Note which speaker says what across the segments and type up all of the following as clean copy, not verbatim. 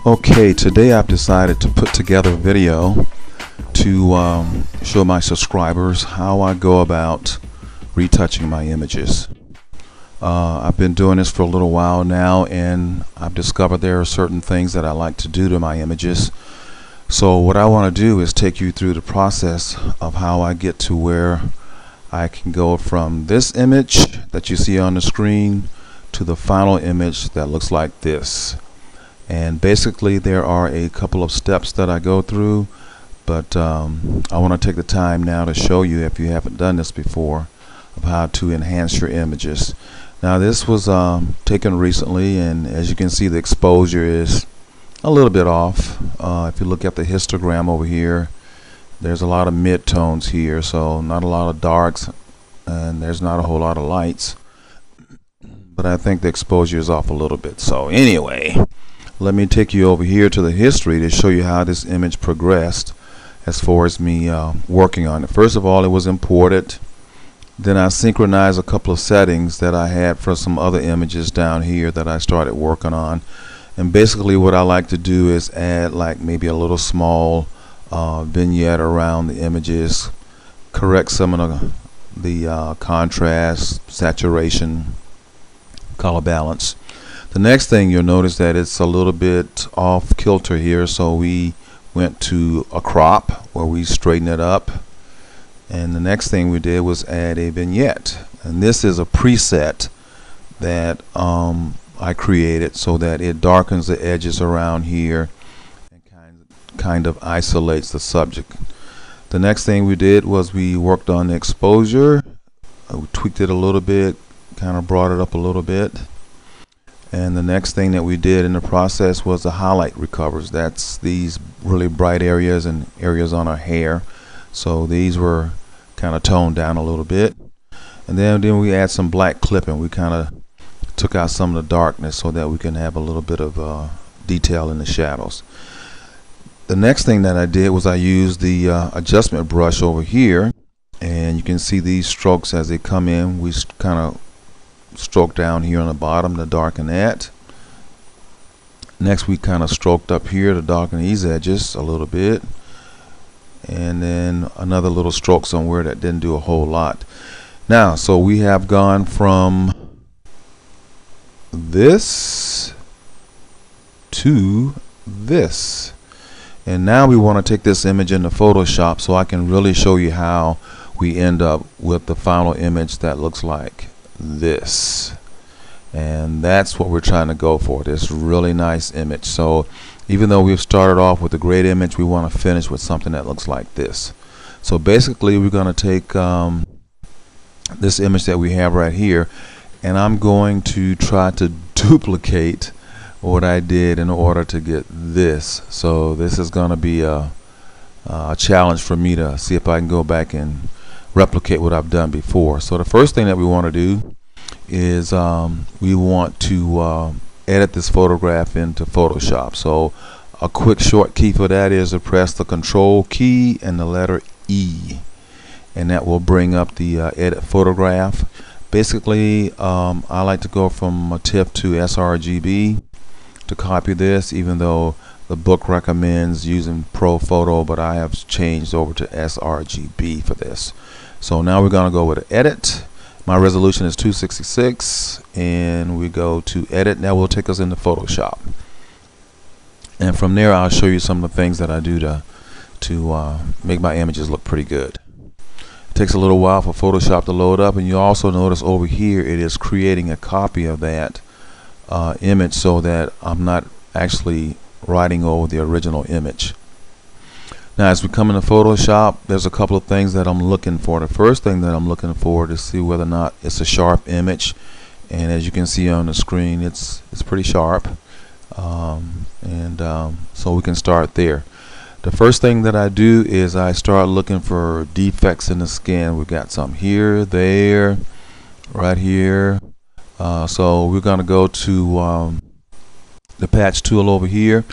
Speaker 1: Okay, today I've decided to put together a video to show my subscribers how I go about retouching my images. I've been doing this for a little while now, and I've discovered there are certain things that I like to do to my images. So what I want to do is take you through the process of how I get to where I can go from this image that you see on the screen to the final image that looks like this. And basically there are a couple of steps that I go through, but I want to take the time now to show you, if you haven't done this before, of how to enhance your images. Now this was taken recently, and as you can see, the exposure is a little bit off. If you look at the histogram over here, there's a lot of mid-tones here, so not a lot of darks, and there's not a whole lot of lights, but I think the exposure is off a little bit. So anyway, let me take you over here to the history to show you how this image progressed as far as me working on it. First of all, it was imported. Then I synchronized a couple of settings that I had for some other images down here that I started working on. And basically what I like to do is add like maybe a little small vignette around the images, correct some of the contrast, saturation, color balance. The next thing you'll notice that it's a little bit off kilter here, so we went to a crop where we straighten it up. And the next thing we did was add a vignette, and this is a preset that I created so that it darkens the edges around here and kind of isolates the subject. The next thing we did was we worked on the exposure. We tweaked it a little bit, kind of brought it up a little bit. And the next thing that we did in the process was the highlight recovers. That's these really bright areas and areas on our hair. So these were kind of toned down a little bit. And then we add some black clipping. We kind of took out some of the darkness so that we can have a little bit of detail in the shadows. The next thing that I did was I used the adjustment brush over here. And you can see these strokes as they come in. We kind of stroke down here on the bottom to darken that. Next we kind of stroked up here to darken these edges a little bit, and then another little stroke somewhere that didn't do a whole lot. Now so we have gone from this to this, and now we want to take this image into Photoshop so I can really show you how we end up with the final image that looks like this. And that's what we're trying to go for, this really nice image. So even though we've started off with a great image, we want to finish with something that looks like this. So basically we're going to take this image that we have right here, and I'm going to try to duplicate what I did in order to get this. So this is going to be a challenge for me to see if I can go back and replicate what I've done before. So the first thing that we want to do is we want to edit this photograph into Photoshop. So a quick short key for that is to press the Control key and the letter E, and that will bring up the edit photograph. Basically I like to go from a TIFF to sRGB to copy this, even though the book recommends using Pro Photo, but I have changed over to sRGB for this. So now we're going to go with edit. My resolution is 266, and we go to edit. That will take us into Photoshop, and from there I'll show you some of the things that I do to make my images look pretty good. It takes a little while for Photoshop to load up, and you also notice over here it is creating a copy of that image so that I'm not actually writing over the original image. Now as we come into Photoshop, there's a couple of things that I'm looking for. The first thing that I'm looking for to see whether or not it's a sharp image, and as you can see on the screen, it's pretty sharp, so we can start there. The first thing that I do is I start looking for defects in the skin. We've got some here, there, right here. So we're going to go to the patch tool over here.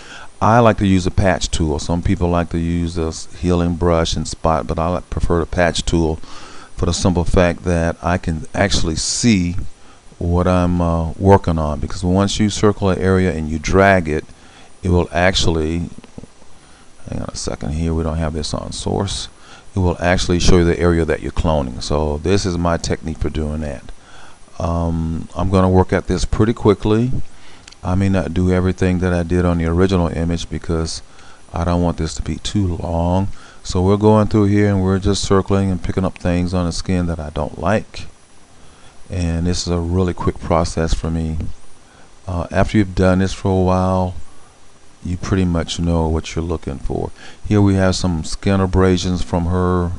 Speaker 1: I like to use a patch tool. Some people like to use this healing brush and spot, but I prefer the patch tool for the simple fact that I can actually see what I'm working on, because once you circle an area and you drag it, it will actually, hang on a second here, we don't have this on source. It will actually show you the area that you're cloning. So this is my technique for doing that. I'm going to work at this pretty quickly. I may not do everything that I did on the original image because I don't want this to be too long. So we're going through here and we're just circling and picking up things on the skin that I don't like. And this is a really quick process for me. After you've done this for a while, you pretty much know what you're looking for. Here we have some skin abrasions from her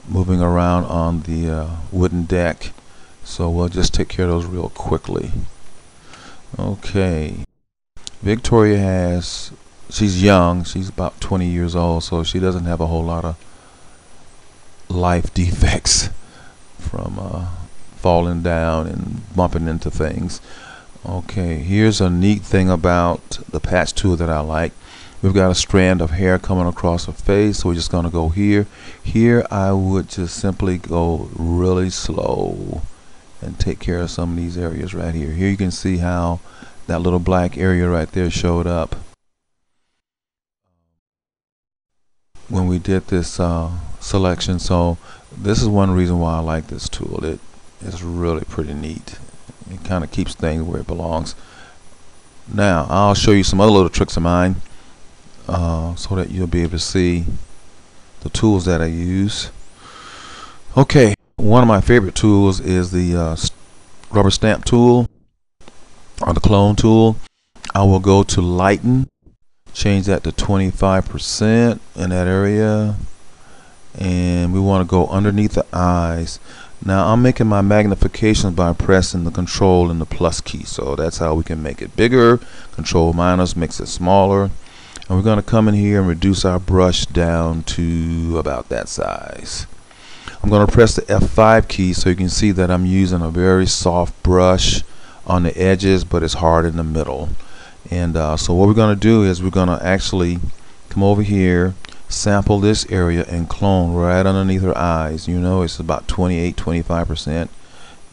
Speaker 1: moving around on the wooden deck. So we'll just take care of those real quickly. Okay. Victoria she's young. She's about 20 years old, so she doesn't have a whole lot of life defects from falling down and bumping into things. Okay, here's a neat thing about the patch tool that I like. We've got a strand of hair coming across her face, so we're just going to go here. Here I would just simply go really slow and take care of some of these areas right here. Here you can see how that little black area right there showed up when we did this selection. So this is one reason why I like this tool. It is really pretty neat. It kind of keeps things where it belongs. Now I'll show you some other little tricks of mine so that you'll be able to see the tools that I use. Okay, one of my favorite tools is the rubber stamp tool or the clone tool. I will go to lighten, change that to 25% in that area, and we want to go underneath the eyes. Now I'm making my magnifications by pressing the control and the plus key, so that's how we can make it bigger. Control minus makes it smaller, and we're going to come in here and reduce our brush down to about that size. I'm going to press the F5 key so you can see that I'm using a very soft brush on the edges, but it's hard in the middle. And so what we're going to do is we're going to actually come over here, sample this area, and clone right underneath her eyes. You know, it's about 28-25%.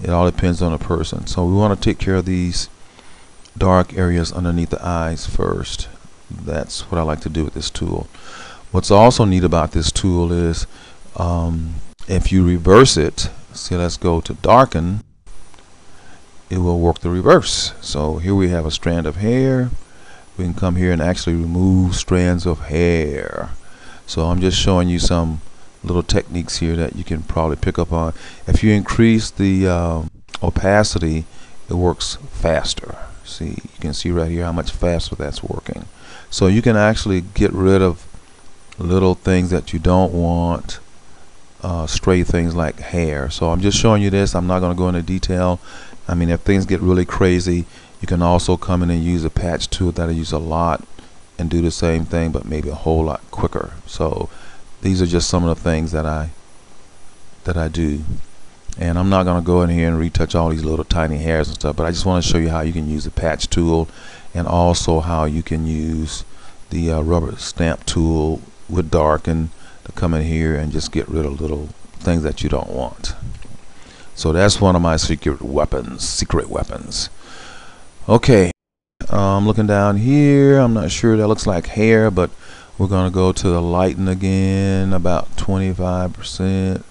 Speaker 1: It all depends on the person. So we want to take care of these dark areas underneath the eyes first. That's what I like to do with this tool. What's also neat about this tool is if you reverse it, see, let's go to darken, it will work the reverse. So here we have a strand of hair. We can come here and actually remove strands of hair. So I'm just showing you some little techniques here that you can probably pick up on. If you increase the opacity, it works faster. See, you can see right here how much faster that's working. So you can actually get rid of little things that you don't want, stray things like hair. So I'm just showing you this. I'm not going to go into detail. I mean, if things get really crazy, you can also come in and use a patch tool that I use a lot and do the same thing, but maybe a whole lot quicker. So these are just some of the things that I do. And I'm not going to go in here and retouch all these little tiny hairs and stuff, but I just want to show you how you can use the patch tool and also how you can use the rubber stamp tool with darken to come in here and just get rid of little things that you don't want. So that's one of my secret weapons. Okay, I'm looking down here. I'm not sure, that looks like hair, but we're going to go to the lighten again, about 25%,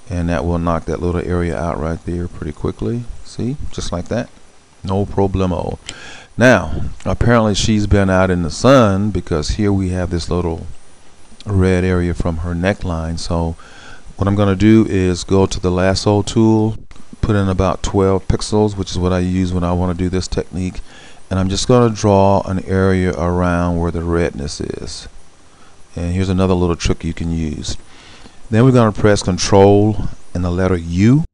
Speaker 1: and that will knock that little area out right there pretty quickly. See, just like that, no problemo. Now apparently she's been out in the sun, because here we have this little red area from her neckline. So what I'm going to do is go to the lasso tool, put in about 12 pixels, which is what I use when I want to do this technique, and I'm just going to draw an area around where the redness is. And here's another little trick you can use. Then we're going to press Control and the letter U.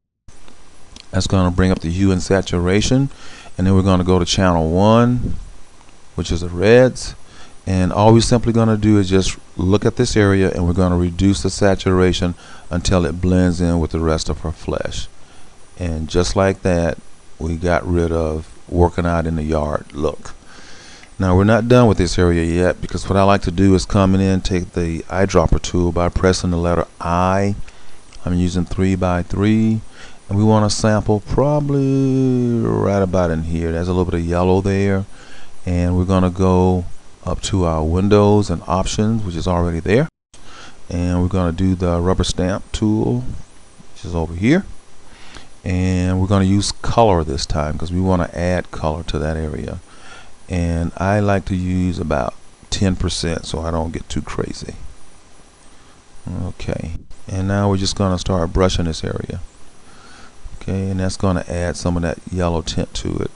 Speaker 1: That's going to bring up the hue and saturation, and then we're going to go to channel 1, which is the reds, and all we're simply going to do is just look at this area, and we're going to reduce the saturation until it blends in with the rest of her flesh. And just like that, we got rid of working out in the yard look. Now we're not done with this area yet, because what I like to do is come in and take the eyedropper tool by pressing the letter I. I'm using 3x3, and we want to sample probably right about in here. There's a little bit of yellow there, and we're going to go up to our windows and options, which is already there. And we're going to do the rubber stamp tool, which is over here. And we're going to use color this time because we want to add color to that area. And I like to use about 10% so I don't get too crazy. Okay, and now we're just going to start brushing this area. Okay, and that's going to add some of that yellow tint to it.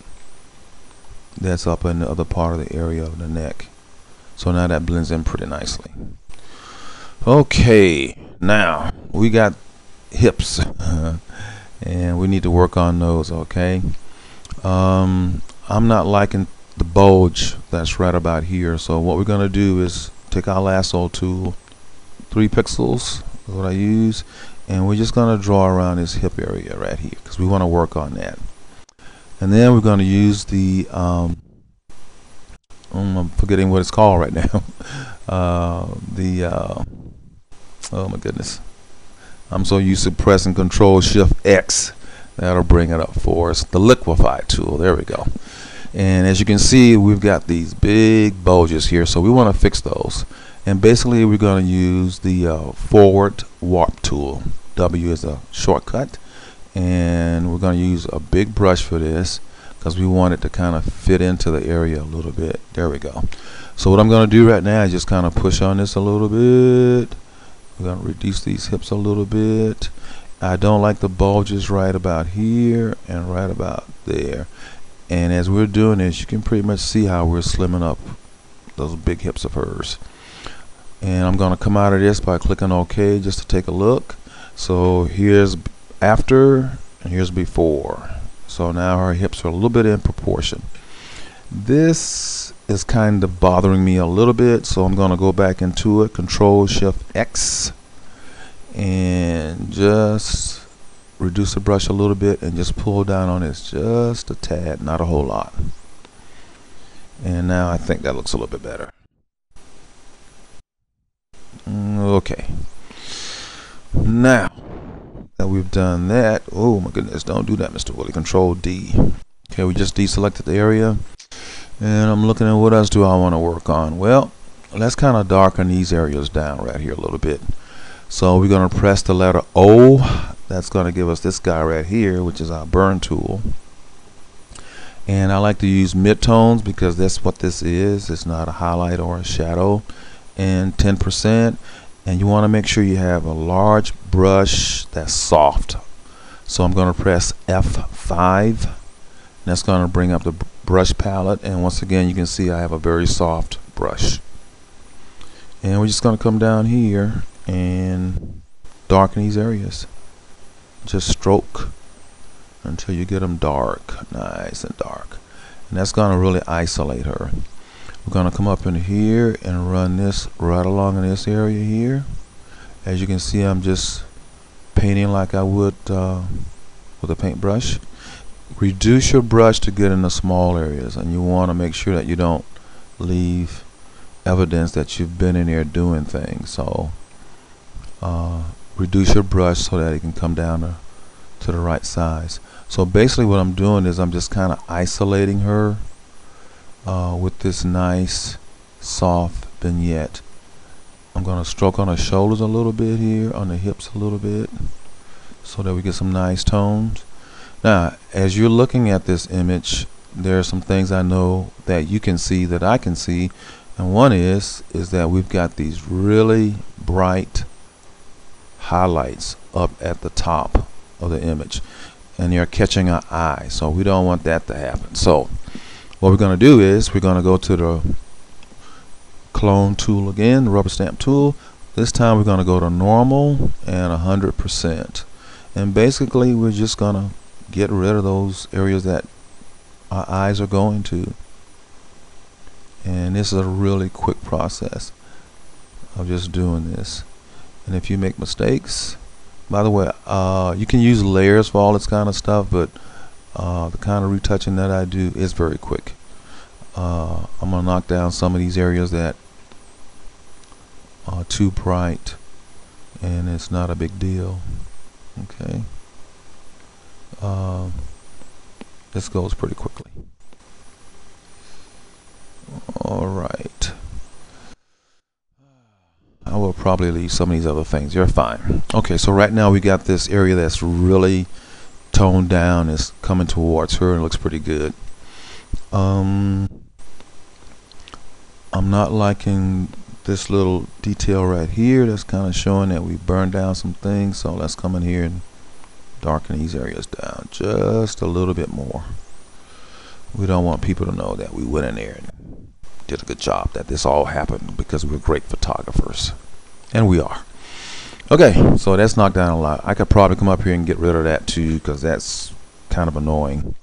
Speaker 1: That's up in the other part of the area of the neck. So now that blends in pretty nicely. Okay, now we got hips and we need to work on those. Okay, I'm not liking the bulge that's right about here, so what we're going to do is take our lasso tool, 3 pixels is what I use, and we're just going to draw around this hip area right here because we want to work on that. And then we're going to use the I'm forgetting what it's called right now. Oh my goodness, I'm so used to pressing Control Shift X. That'll bring it up for us. The liquefy tool, there we go. And as you can see, we've got these big bulges here, so we want to fix those. And basically we're going to use the forward warp tool. W is a shortcut, and we're going to use a big brush for this because we want it to kind of fit into the area a little bit. There we go. So what I'm going to do right now is just kind of push on this a little bit. We're going to reduce these hips a little bit. I don't like the bulges right about here and right about there. And as we're doing this, you can pretty much see how we're slimming up those big hips of hers. And I'm going to come out of this by clicking OK just to take a look. So here's after and here's before. So now her hips are a little bit in proportion. This is kind of bothering me a little bit, so I'm going to go back into it, Control Shift X, and just reduce the brush a little bit and just pull down on this just a tad, not a whole lot. And now I think that looks a little bit better. Okay, now that we've done that, oh my goodness, don't do that, Mr. Willie. Control D. Okay, we just deselected the area, and I'm looking at what else do I want to work on. Well, let's kind of darken these areas down right here a little bit. So we're going to press the letter O. That's going to give us this guy right here, which is our burn tool. And I like to use midtones because that's what this is. It's not a highlight or a shadow. And 10%. And you want to make sure you have a large brush that's soft. So I'm going to press F5. And that's going to bring up the brush palette. And once again, you can see I have a very soft brush. And we're just going to come down here and darken these areas. Just stroke until you get them dark, nice and dark. And that's going to really isolate her. We're going to come up in here and run this right along in this area here. As you can see, I'm just painting like I would with a paintbrush. Reduce your brush to get in the small areas, and you want to make sure that you don't leave evidence that you've been in there doing things. So reduce your brush so that it can come down to the right size. So basically what I'm doing is I'm just kind of isolating her with this nice soft vignette. I'm going to stroke on her shoulders a little bit here, on the hips a little bit, so that we get some nice tones. Now as you're looking at this image, there are some things I know that you can see that I can see, and one is that we've got these really bright highlights up at the top of the image, and they're catching our eye, so we don't want that to happen. So what we're going to do is we're going to go to the clone tool again, the rubber stamp tool. This time we're going to go to normal and 100%, and basically we're just going to get rid of those areas that our eyes are going to. And this is a really quick process of just doing this. And if you make mistakes, by the way, you can use layers for all this kind of stuff, but the kind of retouching that I do is very quick. I'm gonna knock down some of these areas that are too bright, and it's not a big deal. Okay, this goes pretty quickly. All right. probably leave some of these other things. They're fine. Okay, so right now we got this area that's really toned down. It's coming towards her and it looks pretty good. I'm not liking this little detail right here. That's kind of showing that we burned down some things. So let's come in here and darken these areas down just a little bit more. We don't want people to know that we went in there and did a good job, that this all happened because we're great photographers, and we are. Okay, so that's knocked down a lot. I could probably come up here and get rid of that too, because that's kind of annoying,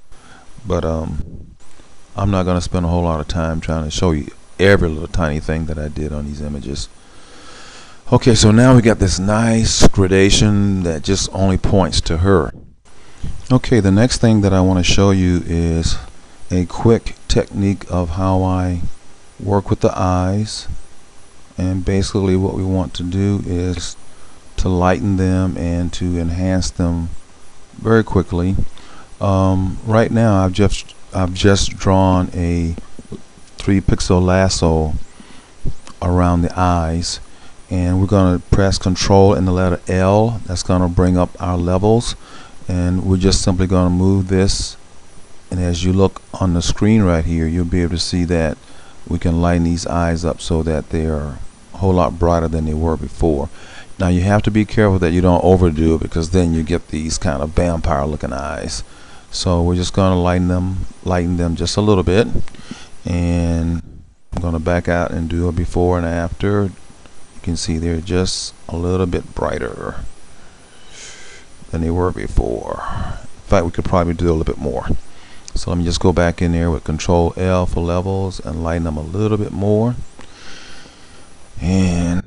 Speaker 1: but I'm not going to spend a whole lot of time trying to show you every little tiny thing that I did on these images. Okay, so now we got this nice gradation that just only points to her. Okay, the next thing that I want to show you is a quick technique of how I work with the eyes. And basically what we want to do is to lighten them and to enhance them very quickly. Right now I've just drawn a 3-pixel lasso around the eyes, and we're going to press Control and the letter L. That's going to bring up our levels, and we're just simply going to move this, and as you look on the screen right here, you'll be able to see that we can lighten these eyes up so that they are a whole lot brighter than they were before. Now you have to be careful that you don't overdo it, because then you get these kind of vampire looking eyes. So we're just going to lighten them just a little bit, and I'm going to back out and do a before and after. You can see they're just a little bit brighter than they were before. In fact, we could probably do a little bit more. So let me just go back in there with Control L for levels and lighten them a little bit more, and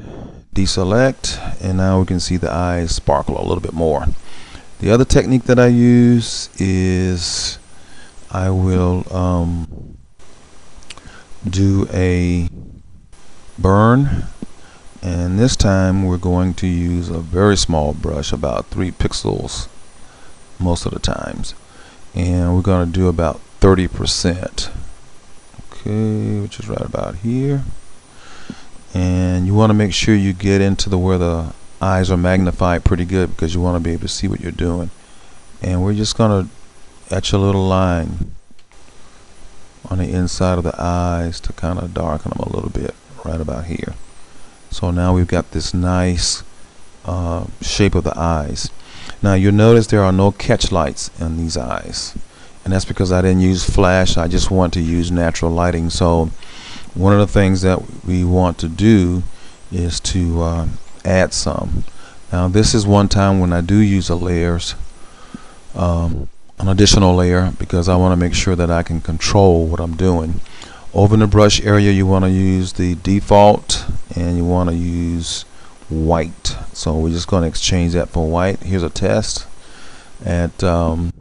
Speaker 1: deselect, and now we can see the eyes sparkle a little bit more. The other technique that I use is I will do a burn, and this time we're going to use a very small brush, about 3 pixels most of the times, and we're going to do about 30%, okay, which is right about here. And you want to make sure you get into where the eyes are magnified pretty good, because you want to be able to see what you're doing. And we're just going to etch a little line on the inside of the eyes to kind of darken them a little bit right about here. So now we've got this nice shape of the eyes. Now you'll notice there are no catch lights in these eyes, and that's because I didn't use flash. I just want to use natural lighting. So one of the things that we want to do is to add some. Now this is one time when I do use an additional layer, because I want to make sure that I can control what I'm doing. Over in the brush area, you want to use the default, and you want to use white. So we're just going to exchange that for white. Here's a test at 90%.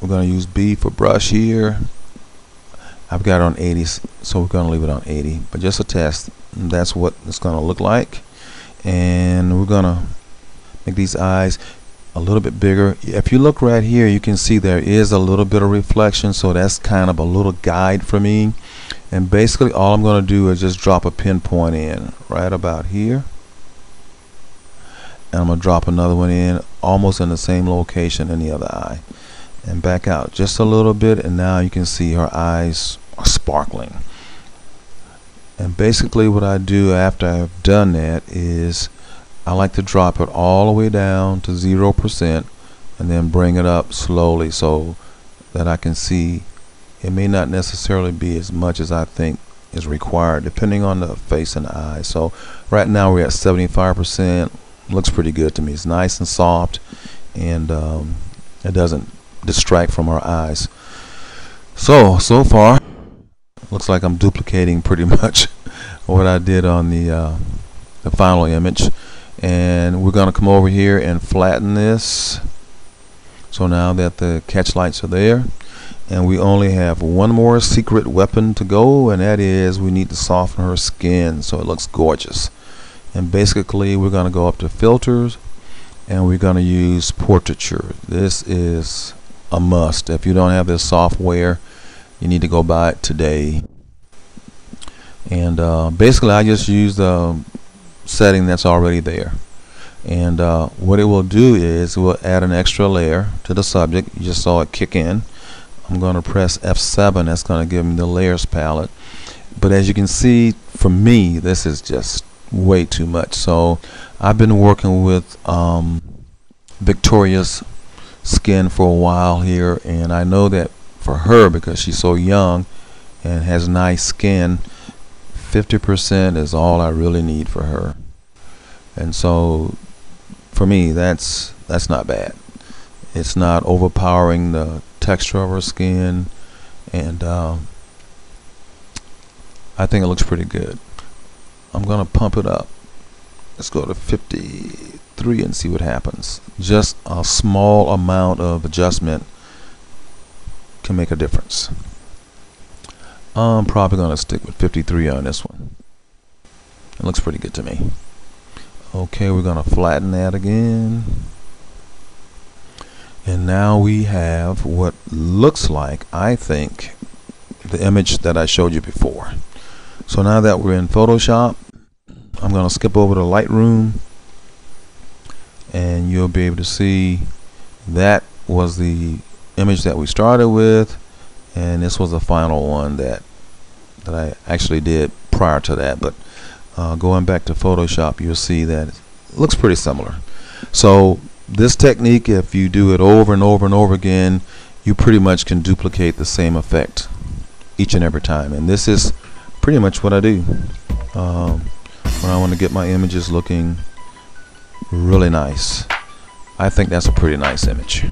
Speaker 1: We're going to use B for brush here. I've got it on 80, so we're going to leave it on 80, but just a test. And that's what it's going to look like. And we're going to make these eyes a little bit bigger. If you look right here, you can see there is a little bit of reflection, so that's kind of a little guide for me. And basically all I'm going to do is just drop a pinpoint in right about here, and I'm going to drop another one in almost in the same location in the other eye, and back out just a little bit, and now you can see her eyes are sparkling. And basically what I do after I've done that is I like to drop it all the way down to 0% and then bring it up slowly so that I can see. It may not necessarily be as much as I think is required, depending on the face and the eye. So right now we're at 75%. Looks pretty good to me. It's nice and soft, and it doesn't distract from our eyes. So far looks like I'm duplicating pretty much what I did on the final image. And we're going to come over here and flatten this. So now that the catch lights are there, and we only have one more secret weapon to go, and that is we need to soften her skin so it looks gorgeous. And basically we're going to go up to filters, and we're going to use Portraiture. This is a must. If you don't have this software, you need to go buy it today. And basically I just use the setting that's already there. And what it will do is it will add an extra layer to the subject. You just saw it kick in. I'm going to press F7. That's going to give me the layers palette. But as you can see, for me, this is just way too much. So I've been working with Victoria's skin for a while here, and I know that for her, because she's so young and has nice skin, 50% is all I really need for her. And so for me, that's not bad. It's not overpowering the texture of her skin, and I think it looks pretty good. I'm gonna pump it up. Let's go to 53 and see what happens. Just a small amount of adjustment can make a difference. I'm probably gonna stick with 53 on this one. It looks pretty good to me. Okay, we're gonna flatten that again. And now we have what looks like, I think, the image that I showed you before. So now that we're in Photoshop, I'm going to skip over to Lightroom, and you'll be able to see that was the image that we started with, and this was the final one that I actually did prior to that. But going back to Photoshop, you'll see that it looks pretty similar. So this technique, if you do it over and over and over again, you pretty much can duplicate the same effect each and every time. And this is pretty much what I do when I want to get my images looking really nice. I think that's a pretty nice image.